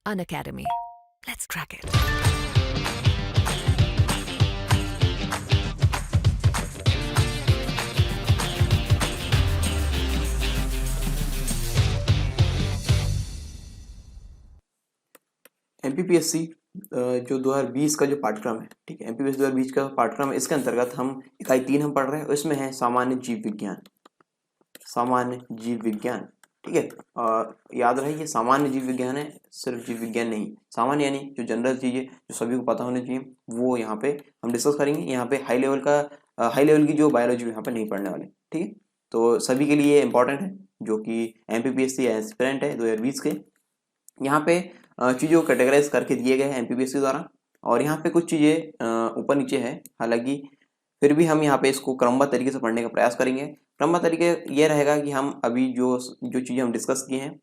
Unacademy. Let's crack it. MPPSC जो 2020 का जो पाठ्यक्रम है, ठीक है, एमपीपीएससी 2020 का पाठ्यक्रम है। इसके अंतर्गत हम इकाई 3 हम पढ़ रहे हैं। इसमें है सामान्य जीव विज्ञान, सामान्य जीव विज्ञान, ठीक है। याद रहे ये सामान्य जीव विज्ञान है, सिर्फ जीव विज्ञान नहीं। सामान्य यानी जो जनरल चीजें जो सभी को पता होनी चाहिए, वो यहाँ पे हम डिस्कस करेंगे। यहाँ पे हाई लेवल की जो बायोलॉजी यहाँ पे नहीं पढ़ने वाले, ठीक है। तो सभी के लिए इंपॉर्टेंट है, जो कि एमपीपीएससी एस्पिरेंट है 2020 के। यहाँ पे चीज़ों को कैटेगराइज करके दिए गए हैं एमपीपीएससी द्वारा, और यहाँ पे कुछ चीज़ें ऊपर नीचे है, हालांकि फिर भी हम यहाँ पे इसको क्रमबद्ध तरीके से पढ़ने का प्रयास करेंगे। क्रमबद्ध तरीके ये रहेगा कि हम अभी जो चीज़ें हम डिस्कस किए हैं,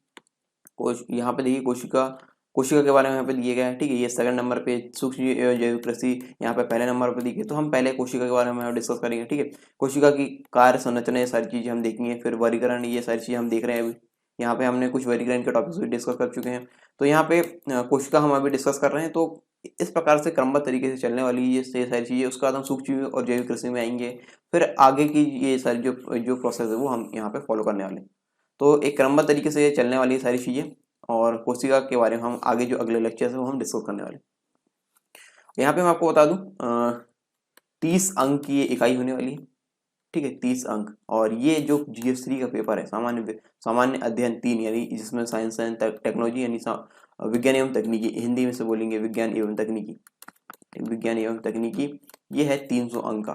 यहाँ पे देखिए कोशिका के बारे में यहाँ पे दिए गए हैं, ठीक है। ये सेकंड नंबर पे सूक्ष्म जैविक कृषि यहाँ पे पहले नंबर पे दिखे, तो हम पहले कोशिका के बारे में डिस्कस करेंगे, ठीक है। कोशिका की कार्य संरचना ये सारी चीज़ें हम देखेंगे, फिर वर्गीकरण ये सारी चीज़ें हम देख रहे हैं। अभी यहाँ पे हमने कुछ वर्गीकरण के टॉपिक्स भी डिस्कस कर चुके हैं, तो यहाँ पे कोशिका हम अभी डिस्कस कर रहे हैं। तो इस प्रकार से क्रमबद्ध तरीके से चलने वाली ये सारी चीज़ें, उसके बाद हम सूक्ष्म और जैविक कृषि में आएंगे, फिर आगे की ये सारी जो प्रोसेस है वो हम यहाँ पे फॉलो करने वाले हैं। तो एक क्रमबद्ध तरीके से चलने वाली सारी चीज़ें, और कोशिका के बारे में हम आगे जो अगले लेक्चर है वो हम डिस्कस करने वाले हैं। यहाँ पे मैं आपको बता दूं 30 अंक की ये इकाई होने वाली है, ठीक है, 30 अंक। और ये जो GS3 का पेपर है, सामान्य अध्ययन 3, यानी जिसमें साइंस एंड टेक्नोलॉजी यानी विज्ञान एवं तकनीकी, हिंदी में से बोलेंगे विज्ञान एवं तकनीकी, विज्ञान एवं तकनीकी, ये है 300 अंक का,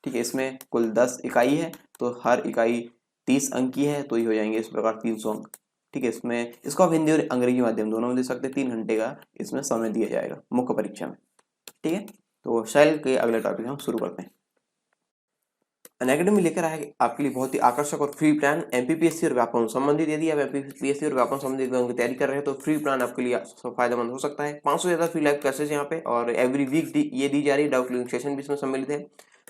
ठीक है। इसमें कुल 10 इकाई है, तो हर इकाई 30 अंक की है, तो ये हो जाएंगे इस प्रकार 300 अंक, ठीक है। इसमें इसको आप हिंदी और अंग्रेजी माध्यम दोनों में दे सकते हैं। 3 घंटे का इसमें समय दिया जाएगा मुख्य परीक्षा में, ठीक है। तो शैल के अगले टॉपिक हम शुरू करते हैं। अनअकैडमी लेकर आया आपके लिए बहुत ही आकर्षक और फ्री प्लान एमपीपीएससी और व्यापम संबंधित। यदि आप एमपीपीएससी और व्यापम संबंधित एग्जाम की तैयारी कर रहे हैं तो फ्री प्लान आपके लिए फायदेमंद हो सकता है। 500 से ज्यादा फ्री लाइव क्लासेस यहाँ पे, और एवरी वीक ये दी जा रही है। डाउट क्लियरिंग सेशन भी इसमें सम्मिलित है।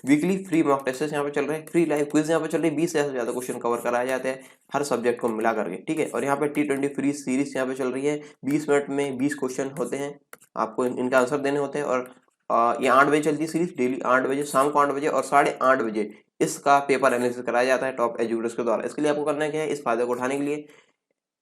वीकली फ्री मॉक टेस्ट यहाँ पे चल रहे हैं। फ्री लाइव क्विज यहाँ पे चल रही है। 20 से ज्यादा क्वेश्चन कवर कराया जाता है हर सब्जेक्ट को मिला करके, ठीक है। और यहाँ पे T20 फ्री सीरीज यहाँ पे चल रही है। 20 मिनट में 20 क्वेश्चन होते हैं, आपको इनका आंसर देने होते हैं। और ये 8 बजे चलती है सीरीज, डेली 8 बजे, शाम को 8 बजे और 8:30 बजे इसका पेपर एनालिसिस कराया जाता है टॉप एजुकेटर्स के द्वारा। इसके लिए आपको करना क्या है, इस फायदे को उठाने के लिए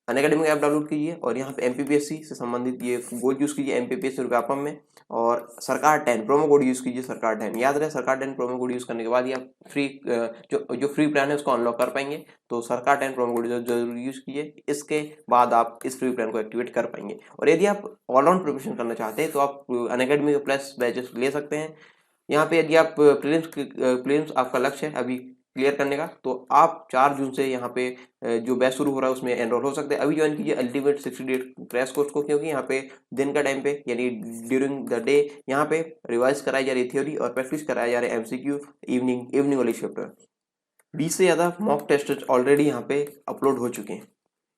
अनअकैडमी ऐप डाउनलोड कीजिए, और यहाँ पे एमपीपीएससी से संबंधित ये कोड यूज कीजिए एमपीपीएससी और व्यापम में, और सरकार 10 प्रोमो कोड यूज कीजिए, सरकार 10। याद रहे सरकार 10 प्रोमो कोड यूज करने के बाद ही आप फ्री जो फ्री प्लान है उसको अनलॉक कर पाएंगे। तो सरकार 10 प्रोमो कोड जरूर यूज कीजिए, इसके बाद आप इस फ्री प्लान को एक्टिवेट कर पाएंगे। और यदि आप ऑलराउंड प्रिपरेशन करना चाहते हैं तो आप अनअकैडमी के प्लस बैचेस ले सकते हैं। यहाँ पे यदि आप प्रीलिम्स आपका लक्ष्य है अभी क्लियर करने का, तो आप 4 जून से यहाँ पे जो बैच शुरू हो रहा है उसमें एनरोल हो सकते हैं। अभी ज्वाइन कीजिए अल्टीमेट 60 डे क्रैश कोर्स को, क्योंकि यहाँ पे दिन का टाइम पे यानी ड्यूरिंग द डे यहाँ पे रिवाइज कराई जा रही है थ्योरी, और प्रैक्टिस कराया जा रहा है MCQ इवनिंग वाली शिफ्ट में। 20 से ज़्यादा मॉक टेस्ट ऑलरेडी यहाँ पे अपलोड हो चुके हैं।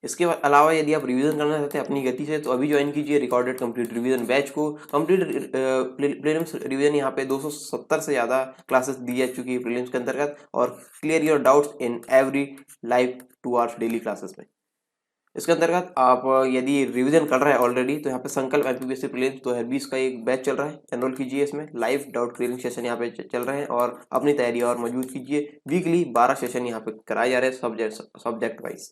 इसके अलावा यदि आप रिवीजन करना चाहते हैं अपनी गति से, तो अभी ज्वाइन कीजिए रिकॉर्डेड कंप्लीट रिवीजन बैच को। कंप्लीट प्रीलिम्स रिवीजन यहाँ पे 270 से ज़्यादा क्लासेस दी जा चुकी है प्रीलिम्स के अंतर्गत, और clear your doubts in every live 2 hours daily classes में। इसके अंतर्गत आप यदि रिवीजन कर रहे हैं ऑलरेडी, तो यहाँ पे संकल्प एमपीपीएससी प्रीलिम्स 2020 का एक बैच चल रहा है, एनरोल कीजिए इसमें। लाइव डाउट क्लियरिंग सेशन यहाँ पे चल रहे हैं, और अपनी तैयारी और मजबूत कीजिए। वीकली 12 सेशन यहाँ पे कराए जा रहे हैं सब्जेक्ट वाइज।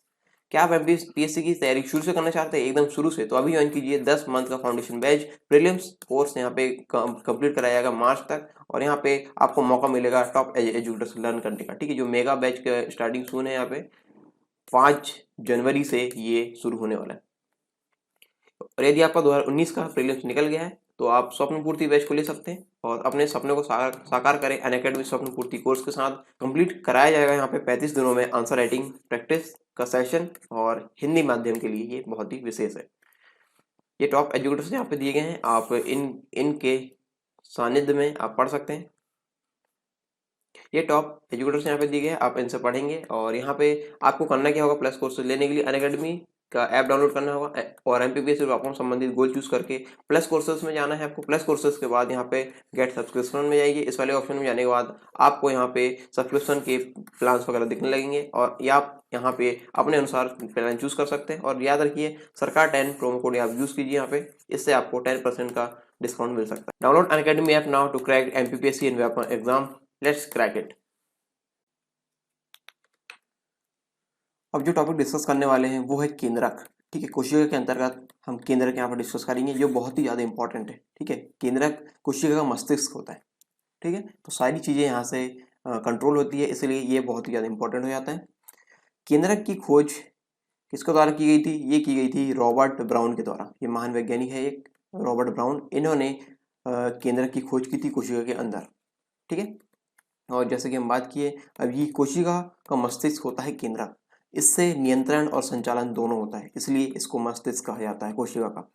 क्या आप एमपीएससी की तैयारी शुरू से करना चाहते हैं, एकदम शुरू से, तो अभी ज्वाइन कीजिए 10 मंथ का फाउंडेशन बैच। प्रीलिम्स कोर्स यहाँ पे कंप्लीट कराया जाएगा मार्च तक, और यहाँ पे आपको मौका मिलेगा टॉप एजुकेटर्स लर्न करने का, ठीक है। जो मेगा बैच का स्टार्टिंग सून है यहाँ पे 5 जनवरी से ये शुरू होने वाला है। और यदि आपका 2019 का प्रीलिम्स निकल गया है तो आप स्वप्न पूर्ति बैच को ले सकते हैं, और अपने सपने को साकार करें अनअकैडमी स्वप्न पूर्ति कोर्स के साथ। कंप्लीट कराया जाएगा यहाँ पे 35 दिनों में आंसर राइटिंग प्रैक्टिस का सेशन, और हिंदी माध्यम के लिए ये बहुत ही विशेष है। ये टॉप एजुकेटर्स यहाँ पे दिए गए हैं, आप इनके सानिध्य में आप पढ़ सकते हैं। ये टॉप एजुकेटर्स यहाँ पे दिए गए हैं, आप इनसे पढ़ेंगे। और यहाँ पे आपको करना क्या होगा, प्लस कोर्स लेने के लिए अनअकैडमी का ऐप डाउनलोड करना होगा, और एमपीपीएससी और व्यापम संबंधित गोल चूज करके प्लस कोर्सेज में जाना है आपको। प्लस कोर्सेज के बाद यहाँ पे गेट सब्सक्रिप्शन में जाइए। इस वाले ऑप्शन में जाने के बाद आपको यहाँ पे सब्सक्रिप्शन के प्लान्स वगैरह दिखने लगेंगे, और या आप यहाँ पे अपने अनुसार प्लान चूज कर सकते हैं। और याद रखिए सरकार 10 प्रोमो कोड आप यूज कीजिए यहाँ पे, इससे आपको 10% का डिस्काउंट मिल सकता है। Download Unacademy app now to crack MPPSC and Vyapam exam. Let's crack it. अब जो टॉपिक डिस्कस करने वाले हैं वो है केंद्रक। ठीक है, कोशिका के अंतर्गत हम केंद्रक यहाँ पर डिस्कस करेंगे, जो बहुत ही ज़्यादा इंपॉर्टेंट है। ठीक है, केंद्रक कोशिका का मस्तिष्क होता है। ठीक है, तो सारी चीज़ें यहाँ से कंट्रोल होती है, इसलिए ये बहुत ही ज़्यादा इंपॉर्टेंट हो जाता है। केंद्रक की खोज किसके द्वारा की गई थी? ये की गई थी रॉबर्ट ब्राउन के द्वारा। ये महान वैज्ञानिक है एक, रॉबर्ट ब्राउन। इन्होंने केंद्रक की खोज की थी कोशिका के अंदर। ठीक है, और जैसे कि हम बात किए, अब ये कोशिका का मस्तिष्क होता है केंद्रक। इससे नियंत्रण और संचालन दोनों होता है, इसलिए इसको मस्तिष्क कहा जाता है कोशिका का।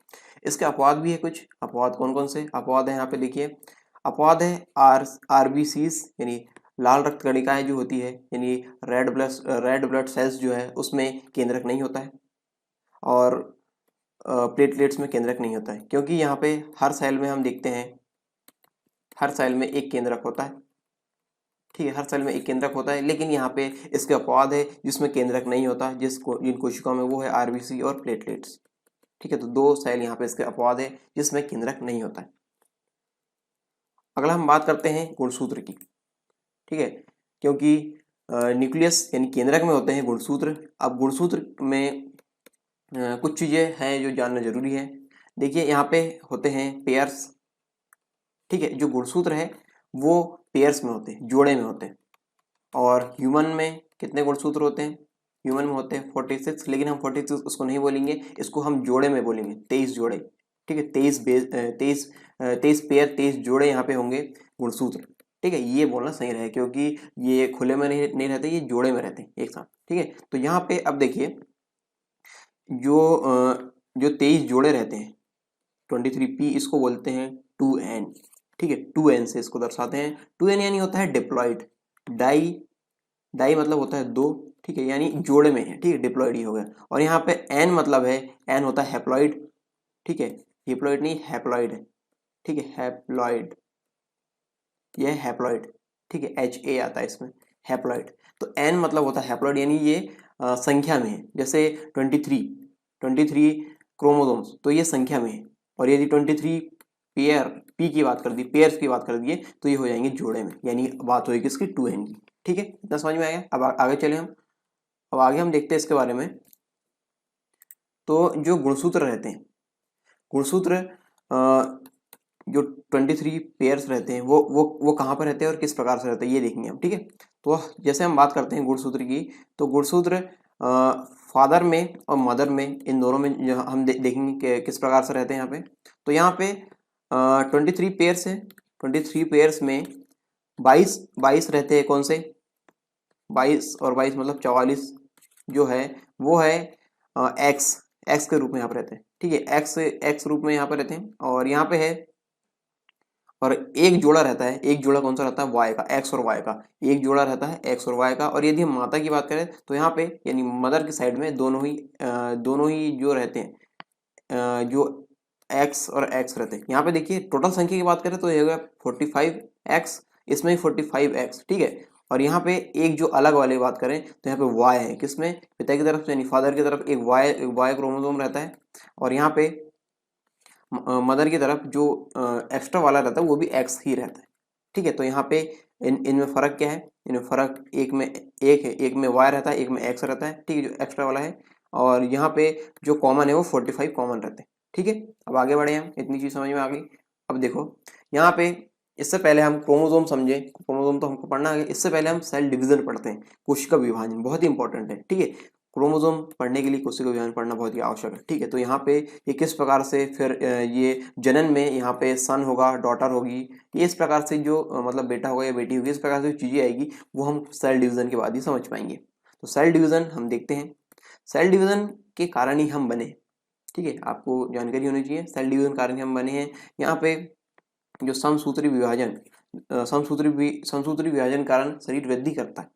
इसके अपवाद भी है कुछ। अपवाद कौन कौन से अपवाद है यहाँ पे देखिए। अपवाद है आरबीसीज यानी लाल रक्त कणिकाएं जो होती है, यानी रेड ब्लड सेल्स जो है उसमें केंद्रक नहीं होता है। और प्लेटलेट्स में केंद्रक नहीं होता है, क्योंकि यहाँ पे हर सेल में हम देखते हैं हर सेल में एक केंद्रक होता है। ठीक है, हर सेल में एक केंद्रक होता है, लेकिन यहाँ पे इसके अपवाद है जिसमें केंद्रक नहीं होता, जिन कोशिकाओं में, वो है आरबीसी और प्लेटलेट्स। ठीक है, तो दो सेल यहाँ पे इसके अपवाद है जिसमें केंद्रक नहीं होता है। अगला हम बात करते हैं गुणसूत्र की। ठीक है, क्योंकि न्यूक्लियस यानी केंद्रक में होते हैं गुणसूत्र। अब गुणसूत्र में कुछ चीज़ें हैं जो जानना जरूरी है। देखिए यहाँ पे होते हैं पेयर्स। ठीक है, जो गुणसूत्र है वो पेयर्स में होते हैं, जोड़े में होते हैं। और ह्यूमन में कितने गुणसूत्र होते हैं? ह्यूमन में होते हैं 46, लेकिन हम 46 उसको नहीं बोलेंगे, इसको हम जोड़े में बोलेंगे, 23 जोड़े। ठीक है, 23 पेयर 23 जोड़े यहाँ पे होंगे गुणसूत्र। ठीक है, ये बोलना सही रहे, क्योंकि ये खुले में नहीं रहते, ये जोड़े में रहते हैं एक साथ। ठीक है, तो यहाँ पे अब देखिए जो 23 जोड़े रहते हैं 23p, इसको बोलते हैं 2n। ठीक है, 2n से इसको दर्शाते हैं। 2n यानी होता है डिप्लॉइड। डाई मतलब होता है दो। ठीक है, यानी जोड़े में है। ठीक है, डिप्लॉइड ही हो गया। और यहाँ पे n मतलब है, n होता है हैप्लॉइड। ठीक है, हैप्लॉइड नहीं, हैप्लॉइड है। ठीक है, हैप्लॉइड, यह है हैप्लॉइड। ठीक है, HA आता है इसमें, हैप्लॉइड। तो n मतलब होता है हैप्लॉइड, यानी ये संख्या में है। जैसे 23 क्रोमोसोम्स, तो ये संख्या में है। और यदि 23 पी की बात कर दी, पेयर्स की बात कर दिए, तो ये हो जाएंगे जोड़े में, यानी बात होगी इसकी 2n की। ठीक है, इतना समझ में आया। अब आगे चले हम। अब आगे हम देखते हैं इसके बारे में। तो जो गुणसूत्र रहते हैं, गुणसूत्र जो 23 पेयर्स रहते हैं, वो कहाँ पर रहते हैं और किस प्रकार से रहते हैं, ये देखेंगे हम। ठीक है, तो जैसे हम बात करते हैं गुणसूत्र की, तो गुणसूत्र फादर में और मदर में, इन दोनों में हम देखेंगे कि किस प्रकार से रहते हैं यहाँ पे। तो यहाँ पे 23 पेयर्स है। 23 पेयर्स में 22 रहते हैं। कौन से? 22 और 22 मतलब 44 जो है वो है एक्स के रूप में यहाँ पर रहते हैं। ठीक है, एक्स रूप में यहाँ पर रहते हैं। और यहाँ पे है, और एक जोड़ा रहता है। एक जोड़ा कौन सा रहता है? वाई का, एक्स और वाई का एक जोड़ा रहता है, एक्स और वाई का। और यदि हम माता की बात करें तो यहाँ पे यानी मदर की साइड में दोनों ही जो रहते हैं, जो एक्स और एक्स रहते हैं। यहाँ पे देखिए टोटल संख्या की बात करें तो ये होगा 45x, इसमें 45x। ठीक है, और यहाँ पे एक जो अलग वाली बात करें तो यहाँ पे वाई है। किसमें? पिता की तरफ से यानी फादर की तरफ एक वाई क्रोमोसोम रहता है। और यहाँ पे मदर की तरफ जो एक्स्ट्रा वाला रहता है वो भी एक्स ही रहता है। ठीक है, तो यहाँ पे इनमें फर्क क्या है? इनमें फर्क एक है, एक में वाई रहता है, एक में एक्स रहता है। ठीक है, जो एक्स्ट्रा वाला है। और यहाँ पे जो कॉमन है वो 45 कॉमन रहते हैं। ठीक है, अब आगे बढ़े हम, इतनी चीज समझ में आ गई। अब देखो यहाँ पे, इससे पहले हम क्रोमोसोम समझे, क्रोमोसोम तो हमको पढ़ना है, इससे पहले हम सेल डिवीजन पढ़ते हैं, कोशिका विभाजन, बहुत ही इंपॉर्टेंट है। ठीक है, क्रोमोसोम पढ़ने के लिए कोशिका विभाजन पढ़ना बहुत ही आवश्यक है। ठीक है, तो यहाँ पे ये किस प्रकार से फिर ये जनन में यहाँ पे सन होगा, डॉटर होगी, ये इस प्रकार से जो मतलब बेटा होगा या बेटी होगी, इस प्रकार से जो चीजें आएगी वो हम सेल डिवीजन के बाद ही समझ पाएंगे। तो सेल डिवीजन हम देखते हैं। सेल डिवीजन के कारण ही हम बने। ठीक है, आपको जानकारी होनी चाहिए, सेल डिवीजन कारण ही हम बने हैं। यहाँ पे जो समसूत्री विभाजन कारण शरीर वृद्धि करता है।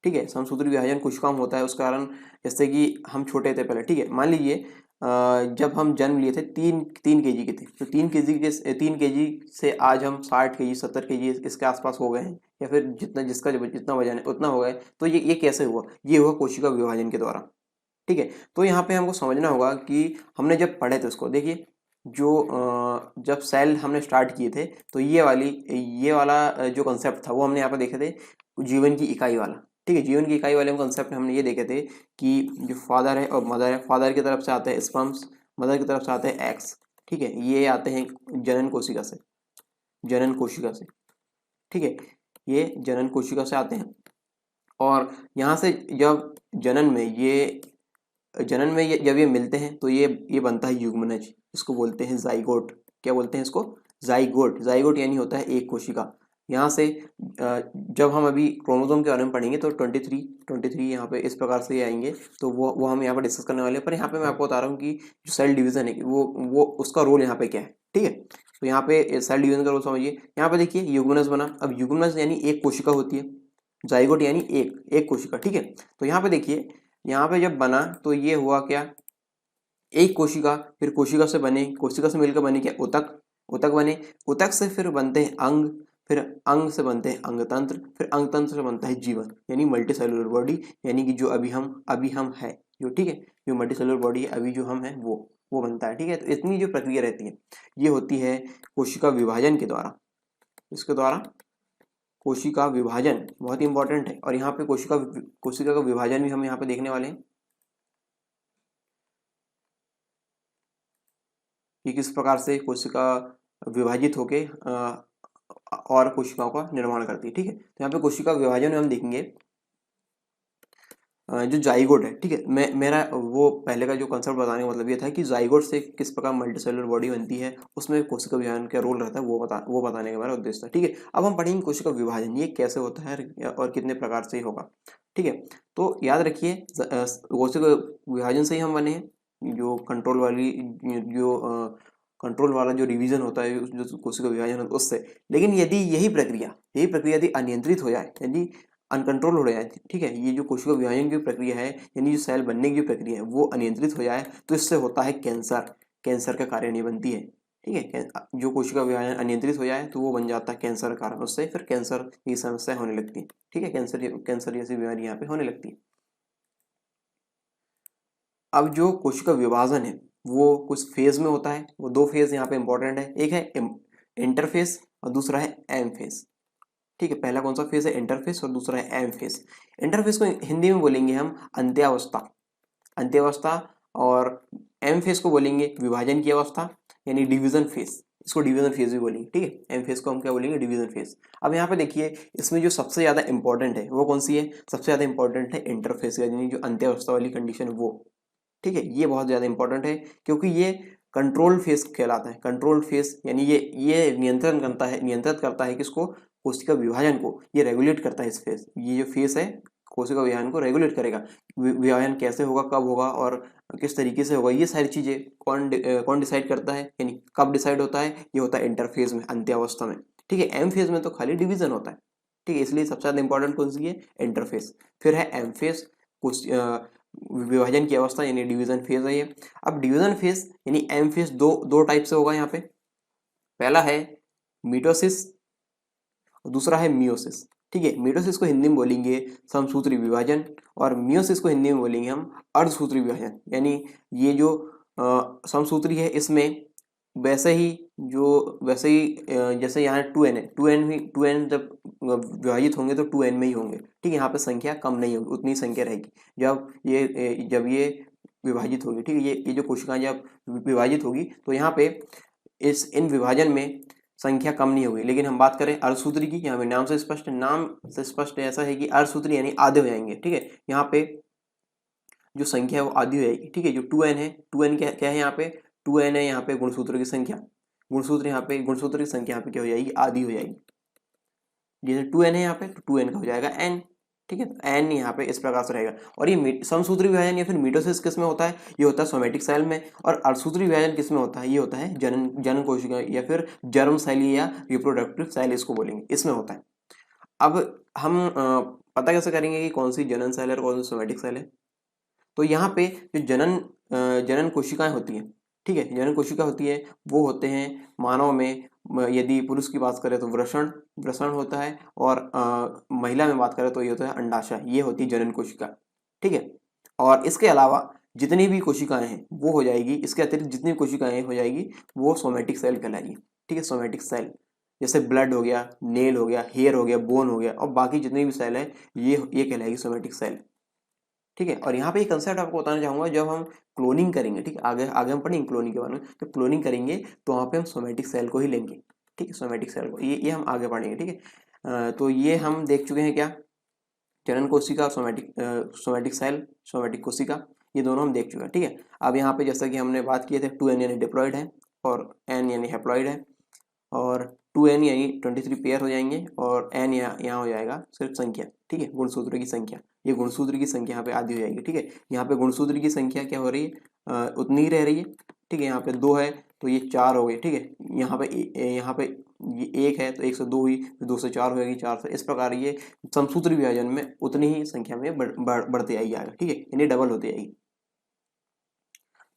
ठीक है, समसूत्री विभाजन कुछ काम होता है उस कारण, जैसे कि हम छोटे थे पहले। ठीक है, मान लीजिए जब हम जन्म लिए थे 3 केजी के थे, तो 3 केजी से आज हम 60 केजी 70 केजी इसके आसपास हो गए हैं, या फिर जितना जितना वजन है उतना हो गए। तो ये कैसे हुआ? ये हुआ कोशिका विभाजन के द्वारा। ठीक है, तो यहाँ पे हमको समझना होगा कि हमने जब पढ़े थे उसको, देखिए जब सेल हमने स्टार्ट किए थे, तो ये वाला जो कंसेप्ट था वो हमने यहाँ पे देखे थे, जीवन की इकाई वाला। ठीक है, जीवन की इकाई वाले कंसेप्ट हमने ये देखे थे कि जो फादर है और मदर है, फादर की तरफ से आते हैं स्पर्म्स, मदर की तरफ से आते हैं एग्स। ठीक है, ये आते हैं जनन कोशिका से, जनन कोशिका से। ठीक है, ये जनन कोशिका से आते हैं, और यहाँ से जब जनन में जब ये मिलते हैं तो ये बनता है युग्मनज, इसको बोलते हैं जाइगोट। क्या बोलते हैं इसको? जाइगोट। जाइगोट यानी होता है एक कोशिका। यहाँ से जब हम अभी क्रोमोसोम के बारे में पढ़ेंगे तो 23 यहाँ पे इस प्रकार से आएंगे, तो वो हम यहाँ पर डिस्कस करने वाले हैं। पर यहाँ पे मैं आपको बता रहा हूँ कि जो सेल डिवीजन है वो उसका रोल यहाँ पे क्या है। ठीक है, तो यहाँ पे सेल डिवीजन का रोल समझिए। यहाँ पे देखिए युग्मनज बना, अब युग्मनज यानी एक कोशिका होती है, जाइगोट यानी एक कोशिका। ठीक है, तो यहाँ पे देखिए, यहाँ पे जब बना तो ये हुआ क्या, एक कोशिका, फिर कोशिका से बने, कोशिका से मिलकर बने क्या, उतक, उतक बने, उतक से फिर बनते हैं अंग, फिर अंग से बनते हैं अंगतंत्र, फिर अंगतंत्र से बनता है जीवन, यानी मल्टी सेलुलर बॉडी, यानी कि जो अभी हम है जो। ठीक है, जो मल्टी सेलुलर बॉडी है अभी जो हम है वो बनता है। ठीक है, तो इतनी जो प्रक्रिया रहती है ये होती है कोशिका विभाजन के द्वारा। इसके द्वारा कोशिका विभाजन बहुत ही इंपॉर्टेंट है, और यहाँ पे कोशिका का विभाजन भी हम यहाँ पे देखने वाले हैं कि किस प्रकार से कोशिका विभाजित होके और कोशिकाओं का निर्माण करती है। ठीक है, तो यहाँ पे कोशिका विभाजन में हम देखेंगे जो जाइगोट है। ठीक है, मेरा वो पहले का जो कंसेप्ट बताने का मतलब ये था कि जाइगोट से किस प्रकार मल्टीसेलुलर बॉडी बनती है, उसमें कोशिका विभाजन का रोल रहता है, वो बताने का मेरा उद्देश्य था। ठीक है, अब हम पढ़ेंगे कोशिका विभाजन, ये कैसे होता है और कितने प्रकार से होगा। ठीक है, तो याद रखिए कोशिका विभाजन से ही हम बने हैं, जो कंट्रोल वाला जो रिवीजन होता है, जो कोशिका विभाजन होता है उससे। लेकिन यदि यही प्रक्रिया यदि अनियंत्रित हो जाए, यदि अनकंट्रोल हो जाए, ठीक है, ये जो कोशिका विभाजन की प्रक्रिया है, यानी जो सेल बनने की प्रक्रिया है वो अनियंत्रित हो जाए, तो इससे होता है कैंसर, कैंसर का कारण ये बनती है। ठीक है, जो कोशिका विभाजन अनियंत्रित हो जाए तो वो बन जाता है कैंसर का कारण, उससे फिर कैंसर की समस्या होने लगती है। ठीक है, कैंसर जैसी बीमारी यहाँ पे होने लगती है। अब जो कोशिका विभाजन है वो कुछ फेज में होता है, वो 2 फेज यहाँ पे इंपॉर्टेंट है, एक है इंटरफेस और दूसरा है एम फेज। ठीक है, पहला कौन सा फेज है? इंटरफेस, और दूसरा है एम फेज। इंटरफेस को हिंदी में बोलेंगे हम अंत्यावस्था, अंत्यावस्था, और एम फेज को बोलेंगे विभाजन की अवस्था, यानी डिवीजन फेज, इसको डिवीजन फेज भी बोलेंगे। ठीक है, एम फेज को हम क्या बोलेंगे? Division phase. अब यहाँ पे देखिए, इसमें जो सबसे ज्यादा इंपॉर्टेंट है वो कौन सी है? सबसे ज्यादा इंपॉर्टेंट है इंटरफेस, यानी जो अंत्यावस्था वाली कंडीशन है वो। ठीक है, ये बहुत ज्यादा इंपॉर्टेंट है, क्योंकि ये कंट्रोल फेज कहलाता है। कंट्रोल फेज यानी ये नियंत्रित करता है किसको? कोशिका विभाजन को, ये रेगुलेट करता है इस फेज। ये जो फेज है कोशिका विभाजन को रेगुलेट करेगा, विभाजन कैसे होगा, कब होगा और किस तरीके से होगा, ये सारी चीजें कौन डिसाइड करता है, यानी कब डिसाइड होता है? ये होता है इंटरफेज में, अंत्यावस्था में। ठीक है, एम फेज में तो खाली डिवीजन होता है। ठीक है, इसलिए सबसे ज्यादा इंपॉर्टेंट कौन सी है? इंटरफेज। फिर है एम फेज, विभाजन की अवस्था, यानी डिवीजन फेज है ये। अब डिवीजन फेज यानी एम फेज दो टाइप से होगा यहाँ पे। पहला है मिटोसिस और दूसरा है मियोसिस। ठीक है, मिटोसिस को हिंदी में बोलेंगे समसूत्री विभाजन, और मियोसिस को हिंदी में बोलेंगे हम अर्धसूत्री विभाजन। यानी ये जो समसूत्री है इसमें वैसे ही जैसे यहाँ 2n है, 2n जब विभाजित होंगे तो 2n में ही होंगे। ठीक है, यहाँ पे संख्या कम नहीं होगी, उतनी संख्या रहेगी जब ये विभाजित होगी। ठीक है, ये जो कोशिकाएं जब विभाजित होगी तो यहाँ पे इन विभाजन में संख्या कम नहीं होगी। लेकिन हम बात करें अर्धसूत्री की, यहाँ पे नाम से स्पष्ट ऐसा है कि अर्धसूत्री यानी आधे हो जाएंगे। ठीक है, यहाँ पे जो संख्या है वो आधी हो जाएगी। ठीक है, जो 2n है, 2n क्या है यहाँ पे? 2n है यहाँ पे गुणसूत्र की संख्या, गुणसूत्र की संख्या यहाँ पे क्या हो जाएगी? आधी हो जाएगी। जैसे 2n है यहाँ पे तो 2n का हो जाएगा n। ठीक है, तो n यहाँ पे इस प्रकार से रहेगा। और ये समसूत्री विभाजन या फिर मिटोसिस किस में होता है? ये होता है सोमेटिक सेल में। और अर्धसूत्री विभाजन किस में होता है? ये होता है जनन कोशिका या फिर जर्म शैली या रिप्रोडक्टिव सेल इसको बोलेंगे, इसमें होता है। अब हम पता कैसे करेंगे कि कौन सी जनन सेल है और कौन सी सोमेटिक सेल है? तो यहाँ पे जो जनन कोशिकाएं होती हैं, ठीक है, जनन कोशिका होती है, वो होते हैं मानव में, यदि पुरुष की बात करें तो वृषण वृषण होता है, और महिला में बात करें तो ये होता है अंडाशय, ये होती है जनन कोशिका, ठीक है। और इसके अलावा जितनी भी कोशिकाएं हैं वो हो जाएगी, इसके अतिरिक्त जितनी कोशिकाएं हो जाएगी वो सोमेटिक सेल कहलाएगी, ठीक है, सोमेटिक सेल। जैसे ब्लड हो गया, नेल हो गया, हेयर हो गया, बोन हो गया, और बाकी जितनी भी सेल है ये कहलाएगी सोमेटिक सेल, ठीक है। और यहाँ पे एक कंसेप्ट आपको बताना चाहूंगा, जब हम क्लोनिंग करेंगे, ठीक है, आगे आगे हम पढ़ेंगे क्लोनिंग के बारे में, तो क्लोनिंग करेंगे तो वहाँ पे हम सोमेटिक सेल को ही लेंगे, ठीक है, सोमेटिक सेल को, ये हम आगे पढ़ेंगे, ठीक है। तो ये हम देख चुके हैं क्या, जनन कोशिका, सोमेटिक सेल, सोमेटिक कोशिका, ये दोनों हम देख चुके हैं, ठीक है। अब यहाँ पे जैसा कि हमने बात किए थे, 2n यानी डिप्लॉयड है और n यानी हैप्लॉयड है, और 2n यानी 23 पेयर हो जाएंगे, और n यहाँ हो जाएगा सिर्फ संख्या, ठीक है, गुणसूत्र की संख्या, ये गुणसूत्र की संख्या यहाँ पे आधी हो जाएगी, ठीक है। यहाँ पे गुणसूत्र की संख्या क्या हो रही है, उतनी ही रह रही है, ठीक है। यहाँ पे 2 है तो ये 4 हो गए, ठीक है। यहाँ पे ये 1 है तो 1 से 2 हुई, फिर 2 से 4 हो जाएगी, 4 से, इस प्रकार ये समसूत्री विभाजन में उतनी ही संख्या में बढ़ती आएगी आगे, ठीक है, यानी डबल होती आएगी,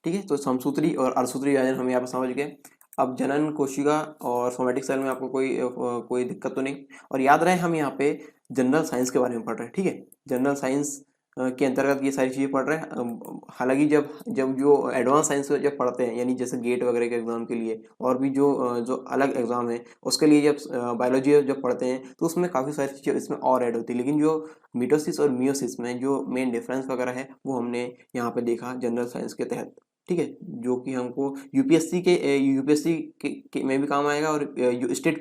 ठीक है। तो समसूत्री और अर्धसूत्री विभाजन हम यहाँ पे समझ गए। अब जनन कोशिका और सोमेटिक सेल में आपको कोई दिक्कत तो नहीं। और याद रहे हम यहाँ पे जनरल साइंस के बारे में पढ़ रहे हैं, ठीक है, जनरल साइंस के अंतर्गत ये सारी चीज़ें पढ़ रहे हैं। हालांकि जब जब जो एडवांस साइंस जब पढ़ते हैं, यानी जैसे गेट वगैरह के एग्जाम के लिए, और भी जो अलग एग्जाम है उसके लिए, जब बायोलॉजी जब पढ़ते हैं तो उसमें काफ़ी सारी चीज़ें इसमें और ऐड होती है। लेकिन जो मिटोसिस और मियोसिस में जो मेन डिफरेंस वगैरह है वो हमने यहाँ पे देखा जनरल साइंस के तहत, ठीक है, जो कि हमको यूपीएससी के में भी काम आएगा, और जो स्टेट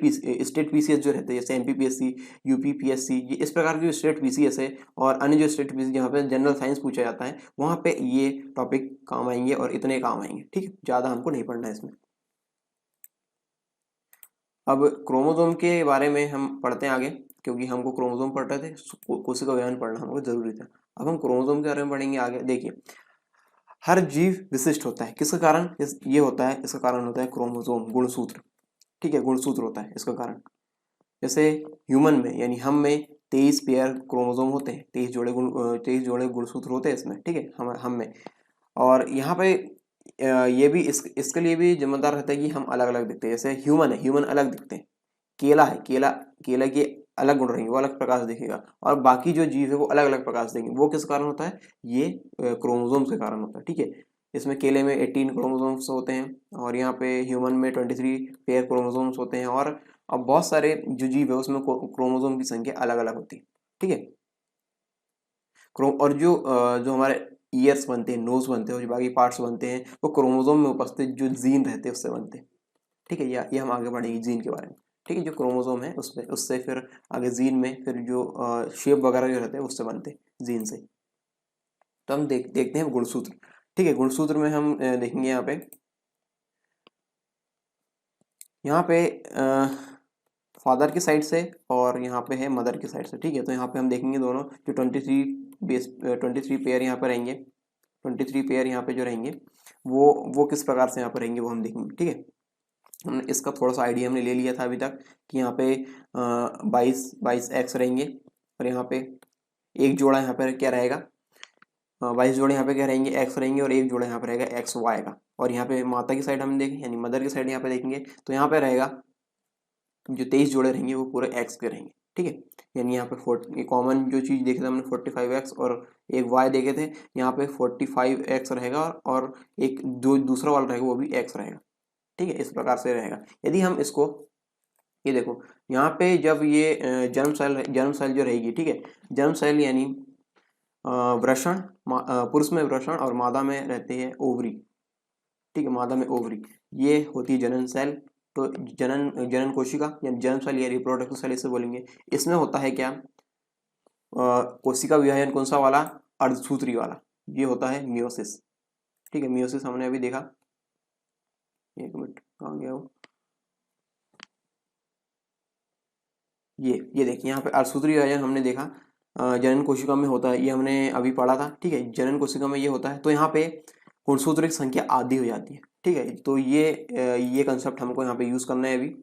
पीसीएस जो रहते हैं, जैसे एमपीपीएससी, यूपीपीएससी, ये इस प्रकार की जो स्टेट पीसीएस है, और अन्य जो स्टेट पीसी जहाँ पे जनरल साइंस पूछा जाता है, वहाँ पे ये टॉपिक काम आएंगे, और इतने काम आएंगे, ठीक है, ज़्यादा हमको नहीं पढ़ना है इसमें। अब क्रोमोसोम के बारे में हम पढ़ते हैं आगे, क्योंकि हमको क्रोमोसोम पढ़ रहे थे, कोशिका विज्ञान पढ़ना हमको जरूरी था। अब हम क्रोमोसोम के बारे में पढ़ेंगे आगे। देखिए, हर जीव विशिष्ट होता है, किसके कारण ये होता है, इसका कारण होता है क्रोमोसोम, गुणसूत्र, ठीक है, गुणसूत्र होता है इसका कारण। जैसे ह्यूमन में यानी हम में 23 पेयर क्रोमोसोम होते हैं, 23 जोड़े गुणसूत्र होते हैं इसमें, ठीक है, हम में। और यहाँ पे ये भी इसके लिए भी जिम्मेदार रहता है कि हम अलग अलग दिखते हैं। जैसे ह्यूमन अलग दिखते हैं, केला है, केला के अलग गुण रहेंगे, वो अलग प्रकार से दिखेगा, और बाकी जो जीव है वो अलग अलग प्रकार से दिखेंगे। वो किस कारण होता है, ये क्रोमोसोम्स के कारण होता है, ठीक है। इसमें केले में 18 क्रोमोसोम्स होते हैं, और यहाँ पे ह्यूमन में 23 पेयर क्रोमोसोम्स होते हैं, और अब बहुत सारे जो जीव है उसमें क्रोमोसोम की संख्या अलग अलग होती है, ठीक है। और जो हमारे ईयर्स बनते हैं, नोज बनते हैं, और जो बाकी पार्ट्स बनते हैं, वो क्रोमोसोम में उपस्थित जो जीन रहते हैं उससे बनते हैं, ठीक है। ये हम आगे बढ़ेंगे जीन के बारे में, ठीक है। जो क्रोमोसोम है उसमें, उससे फिर आगे जीन में फिर जो शेप वगैरह जो रहते हैं उससे बनते हैं जीन से। तो हम देखते हैं गुणसूत्र, ठीक है। गुणसूत्र में हम देखेंगे यहाँ पे फादर की साइड से, और यहाँ पे है मदर की साइड से, ठीक है। तो यहाँ पे हम देखेंगे दोनों जो 23 पेयर यहाँ पे रहेंगे, 23 पेयर यहाँ पे जो रहेंगे वो किस प्रकार से यहाँ पे रहेंगे वो हम देखेंगे, ठीक है। हमने इसका थोड़ा सा आइडिया हमने ले लिया था अभी तक कि यहाँ पे 22 एक्स रहेंगे, और यहाँ पे एक जोड़ा यहाँ पे क्या रहेगा, 22 जोड़े यहाँ पे क्या रहेंगे, एक्स रहेंगे, और एक जोड़ा यहाँ पे रहेगा एक्स वाई का। और यहाँ पे माता की साइड हम देखें, यानी मदर की साइड यहाँ पे देखेंगे तो यहाँ पे रहेगा जो 23 जोड़े रहेंगे वो पूरे एक्स के रहेंगे, ठीक है। यानी यहाँ पे कॉमन जो चीज़ देखे थे हमने 45x और एक y देखे थे, यहाँ पे 45x रहेगा, और एक जो दूसरा वाला रहेगा वो भी x रहेगा, ठीक है। इस प्रकार से रहेगा। यदि हम इसको, ये देखो यहाँ पे जब ये जर्म सेल जो रहेगी, ठीक है, जर्म सेल यानी वृषण, पुरुष में वृषण और मादा में रहते हैं ओवरी, ठीक है, मादा में ओवरी, ये होती है जनन सेल। तो जनन कोशिका यानी जर्म सेल या रिप्रोडक्टिव सेल इसे बोलेंगे। इसमें होता है क्या, कोशिका विभाजन कौन सा वाला, अर्धसूत्री वाला, ये होता है मियोसिस, ठीक है। मियोसिस हमने अभी देखा, एक मिनट कहाँ गया वो, ये देखिए यहाँ पे अर्धसूत्री विभाजन हमने देखा, जनन कोशिका में होता है, ये हमने अभी पढ़ा था, ठीक है। जनन कोशिका में ये होता है, तो यहाँ पे गुणसूत्र की संख्या आधी हो जाती है, ठीक है। तो ये कंसेप्ट हमको यहाँ पे यूज करना है अभी।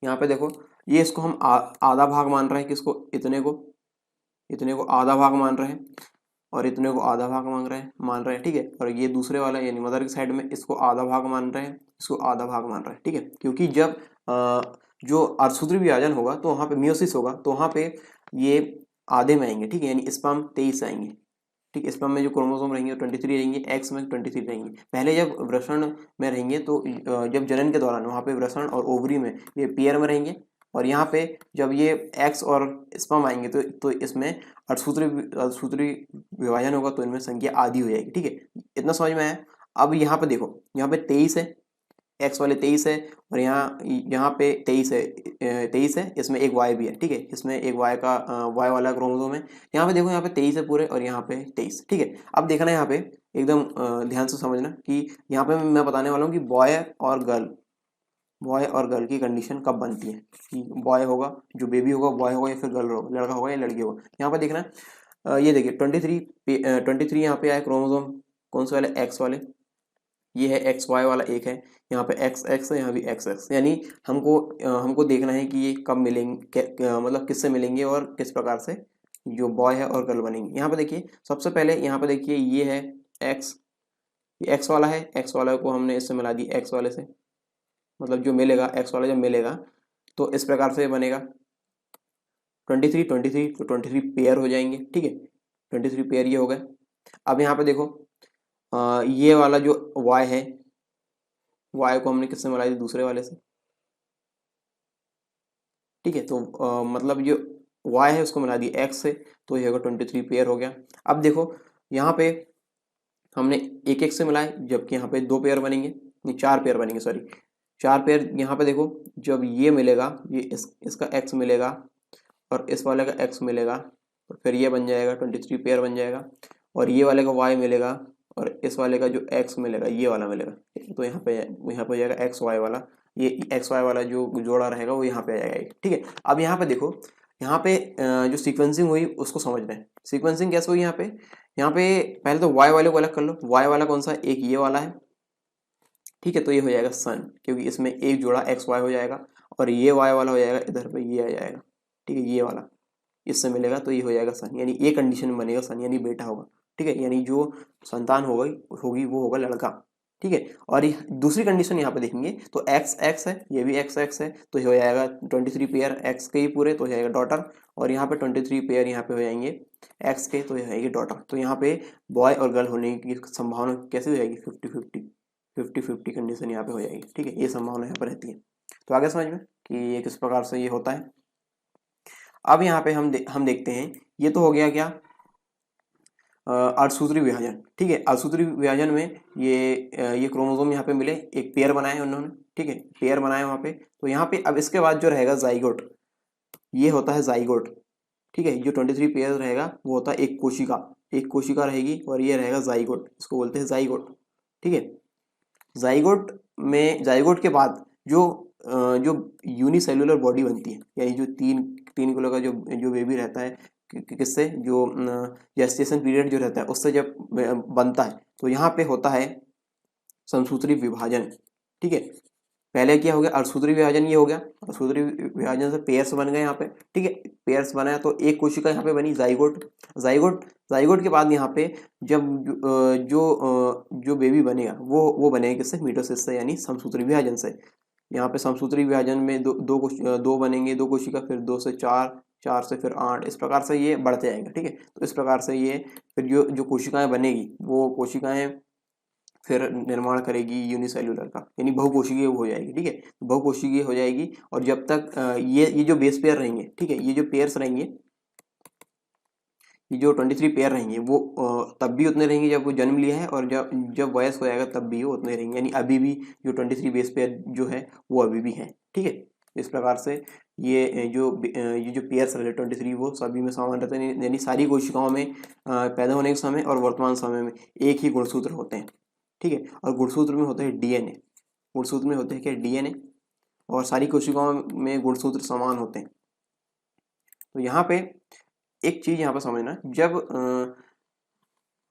यहाँ पे देखो, ये इसको हम आधा भाग मान रहे हैं, किसको, इतने को आधा भाग मान रहे हैं। और इतने को आधा भाग मान रहे हैं, ठीक है। और ये दूसरे वाला यानी मदर की साइड में इसको आधा भाग मान रहे हैं, इसको आधा भाग मान रहे हैं, ठीक है। क्योंकि जब जो अर्धसूत्री विभाजन होगा तो वहाँ पे मियोसिस होगा, तो वहाँ पे ये आधे में आएंगे, ठीक है, यानी स्पर्म 23 आएंगे, ठीक है। स्पर्म में जो क्रोमोसोम रहेंगे 23 रहेंगे, एक्स में 23 रहेंगे। पहले जब वृषण में रहेंगे तो जब जनन के दौरान वहाँ पे वृषण और ओवरी में ये पेयर में रहेंगे, और यहाँ पे जब ये एक्स और स्पर्म आएंगे तो इसमें अर्धसूत्री विभाजन होगा, तो इनमें संख्या आधी हो जाएगी, ठीक है। इतना समझ में आया। अब यहाँ पे देखो, यहाँ पे 23 है, एक्स वाले 23 है, और यहाँ पे 23 है, 23 है, इसमें एक वाई भी है, ठीक है। इसमें एक वाई का वाई वाला क्रोमोसोम है। यहाँ पे देखो, यहाँ पे 23 है पूरे, और यहाँ पे 23, ठीक है। अब देखना यहाँ पे एकदम ध्यान से समझना कि यहाँ पे मैं बताने वाला हूँ कि बॉय और गर्ल की कंडीशन कब बनती है, कि बॉय होगा, जो बेबी होगा बॉय होगा, या फिर गर्ल होगा, लड़का होगा या लड़की होगा। यहाँ पे देखना ये देखिए 23 यहाँ पे आए क्रोमोसोम, कौन से वाले, एक्स वाले, ये है एक्स वाई वाला एक है, यहाँ पे एक्स एक्स है, यहाँ भी एक्स एक्स, यानी हमको देखना है कि ये कब मिलेंगे, मतलब किससे मिलेंगे और किस प्रकार से जो बॉय है और गर्ल बनेंगे। यहाँ पे देखिए, सबसे पहले यहाँ पे देखिए ये है एक्स, ये एक्स वाला है, एक्स वाला को हमने इससे मिला दी एक्स वाले से, मतलब जो मिलेगा एक्स वाला जब मिलेगा तो इस प्रकार से बनेगा 23 तो 23 पेयर हो जाएंगे, ठीक है। 23 पेयर ये हो गए। अब यहाँ पे देखो ये वाला जो y है, y को हमने किससे मिला दी, दूसरे वाले से, ठीक है। तो मतलब जो y है उसको मिला दी x से, तो ये होगा 23 पेयर हो गया। अब देखो यहाँ पे हमने एक एक से मिलाए, जबकि यहाँ पे 2 पेयर बनेंगे, नहीं 4 पेयर बनेंगे, सॉरी 4 पेयर। यहाँ पे देखो जब ये मिलेगा, ये इसका x मिलेगा और इस वाले का x मिलेगा, तो फिर ये बन जाएगा 23 पेयर बन जाएगा, और ये वाले का y मिलेगा और इस वाले का जो x मिलेगा ये वाला मिलेगा, तो यहाँ पे हो जाएगा एक्स वाई वाला, ये एक्स वाई वाला जो जोड़ा रहेगा वो यहाँ पे आ जाएगा, ठीक है। अब यहाँ पे देखो, यहाँ पे जो सीक्वेंसिंग हुई उसको समझ रहे हैं। सीक्वेंसिंग कैसे हुई, यहाँ पे पहले तो y वाले को अलग कर लो। y वाला कौन सा, एक ये वाला है, ठीक है, तो ये हो जाएगा सन, क्योंकि इसमें एक जोड़ा एक्स वाई हो जाएगा, और ये वाई वाला हो जाएगा इधर पे, ये आ जाएगा, ठीक है, ये वाला इससे मिलेगा तो ये हो जाएगा सन, यानी ये कंडीशन में बनेगा सन, यानी बेटा होगा, ठीक है, यानी जो संतान होगी वो होगा लड़का, ठीक है। और दूसरी कंडीशन यहाँ पे देखेंगे तो एक्स एक्स है, ये भी एक्स एक्स है, तो ये हो जाएगा 23 पेयर एक्स के ही पूरे, तो हो जाएगा डॉटर, और यहाँ पे 23 पेयर यहाँ पे हो जाएंगे एक्स के, तो ये हो जाएगी डॉटर। तो यहाँ पे बॉय और गर्ल होने की संभावना कैसे हो जाएगी, 50-50 कंडीशन यहाँ पे हो जाएगी, ठीक है, ये संभावना यहाँ पर रहती है। तो आगे समझ में कि ये किस प्रकार से ये होता है। अब यहाँ पे हम देखते हैं, ये तो हो गया क्या, अर्धसूत्री विभाजन, ठीक है। अर्धसूत्री विभाजन में ये क्रोमोसोम यहाँ पे मिले, एक पेयर बनाए उन्होंने, ठीक है, पेयर बनाए वहाँ पे। तो यहाँ पे अब इसके बाद जो रहेगा जाइगोट, ये होता है जाइगोट, ठीक है। जो 23 पेयर रहेगा वो होता है एक कोशिका रहेगी, और ये रहेगा जाइगोट, इसको बोलते हैं जाइगोट, ठीक है। जाइगोट के बाद जो यूनिसेलुलर बॉडी बनती है, यानी जो तीन किलो का जो बेबी रहता है, किससे, जो जेस्टेशन पीरियड जो रहता है उससे जब बनता है, तो यहाँ पे होता है समसूत्री विभाजन, ठीक है। पहले क्या हो गया, अर्धसूत्री विभाजन, ये हो गया अर्धसूत्री विभाजन से पेयर्स बन गए यहाँ पे, ठीक है। पेयर्स बनाया तो एक कोशिका यहाँ पे बनी जाइगोट के बाद यहाँ पे जब जो बेबी बनेगा वो बनेगा किससे, मिटोसिस से, यानी समसूत्री विभाजन से। यहाँ पे समसूत्री विभाजन में दो बनेंगे, 2 कोशिका, फिर 2 से 4, 4 से फिर 8, इस प्रकार से ये बढ़ते जाएंगे, ठीक है। तो इस प्रकार से ये फिर जो कोशिकाएं बनेगी, वो कोशिकाएं फिर निर्माण करेगी यूनिसेल्युलर का, यानी बहुकोशिकीय हो जाएगी, ठीक है, बहुकोशिकीय हो जाएगी। और जब तक ये जो बेस पेयर रहेंगे, ठीक है, ये जो पेयर्स रहेंगे, ये जो 23 पेयर रहेंगे वो तब भी उतने रहेंगे जब वो जन्म लिया है, और जब वयस्क हो जाएगा तब भी वो उतने रहेंगे, यानी अभी भी जो 23 बेस पेयर जो है वो अभी भी है, ठीक है। इस प्रकार से ये जो पेयर्स रहे 23 वो सभी में समान रहते हैं, यानी सारी कोशिकाओं में पैदा होने के समय और वर्तमान समय में एक ही गुणसूत्र होते हैं, ठीक है। और गुणसूत्र में होते हैं डीएनए, गुणसूत्र में होते हैं क्या, डीएनए, और सारी कोशिकाओं में गुणसूत्र समान होते हैं। तो यहाँ पे एक चीज यहाँ पे समझना, जब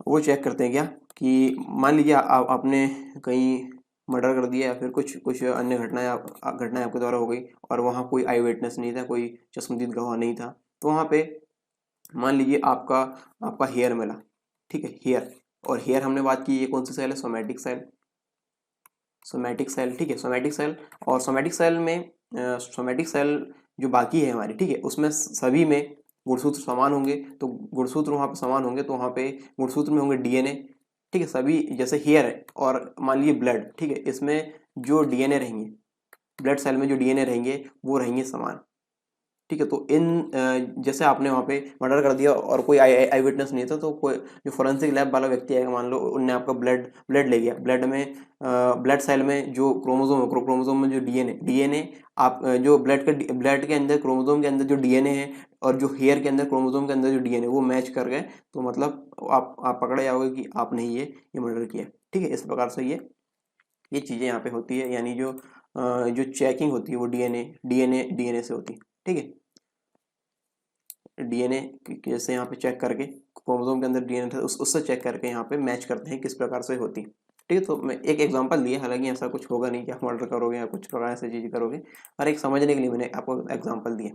वो चेक करते हैं क्या, कि मान लीजिए आपने कहीं मर्डर कर दिया, या फिर कुछ अन्य घटनाएं आपके द्वारा हो गई, और वहाँ कोई आई विटनेस नहीं था, कोई चश्मदीद गवाह नहीं था, तो वहाँ पे मान लीजिए आपका हेयर मिला, ठीक है, हेयर। और हेयर हमने बात की, ये कौन सी सेल है, सोमैटिक सेल, सोमैटिक सेल, ठीक है, सोमैटिक सेल। और सोमैटिक सेल में सोमैटिक सेल जो बाकी है हमारी, ठीक है, उसमें सभी में गुणसूत्र समान होंगे। तो गुणसूत्र वहाँ पे समान होंगे तो वहाँ पे गुणसूत्र में होंगे डीएनए, ठीक है, सभी जैसे हेयर है और मान लीजिए ब्लड, ठीक है, इसमें जो डीएनए रहेंगे, ब्लड सेल में जो डीएनए रहेंगे वो रहेंगे समान, ठीक है। तो जैसे आपने वहाँ पे मर्डर कर दिया और कोई आई विटनेस नहीं था, तो कोई जो फोरेंसिक लैब वाला व्यक्ति आएगा, मान लो उनने आपका ब्लड ले गया, ब्लड में ब्लड सेल में जो क्रोमोसोम है, क्रोमोसोम में जो डीएनए आप जो ब्लड के अंदर क्रोमोसोम के अंदर जो डीएनए है और जो हेयर के अंदर क्रोमोसोम के अंदर जो डीएनए वो मैच कर गए, तो मतलब आप पकड़े जाओगे कि आपने ये मर्डर किया, ठीक है। इस प्रकार से ये चीज़ें यहाँ पे होती है, यानी जो चेकिंग होती है वो डीएनए से होती है, ठीक है। डीएनए जैसे यहाँ पे चेक करके क्रोमोसोम के अंदर डीएनए था उससे चेक करके यहाँ पे मैच करते हैं किस प्रकार से होती है, ठीक है। तो मैं एक एग्जांपल दिया, हालांकि ऐसा कुछ होगा नहीं कि आप मर्डर करोगे या कुछ प्रकार से चीज़ करोगे, पर एक समझने के लिए मैंने आपको एग्जांपल दिया,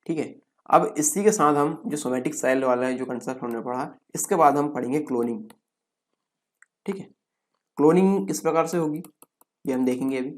ठीक है। अब इसी के साथ हम जो सोमैटिक सेल वाला है जो कंसेप्ट हमने पढ़ा, इसके बाद हम पढ़ेंगे क्लोनिंग, ठीक है। क्लोनिंग किस प्रकार से होगी ये हम देखेंगे अभी।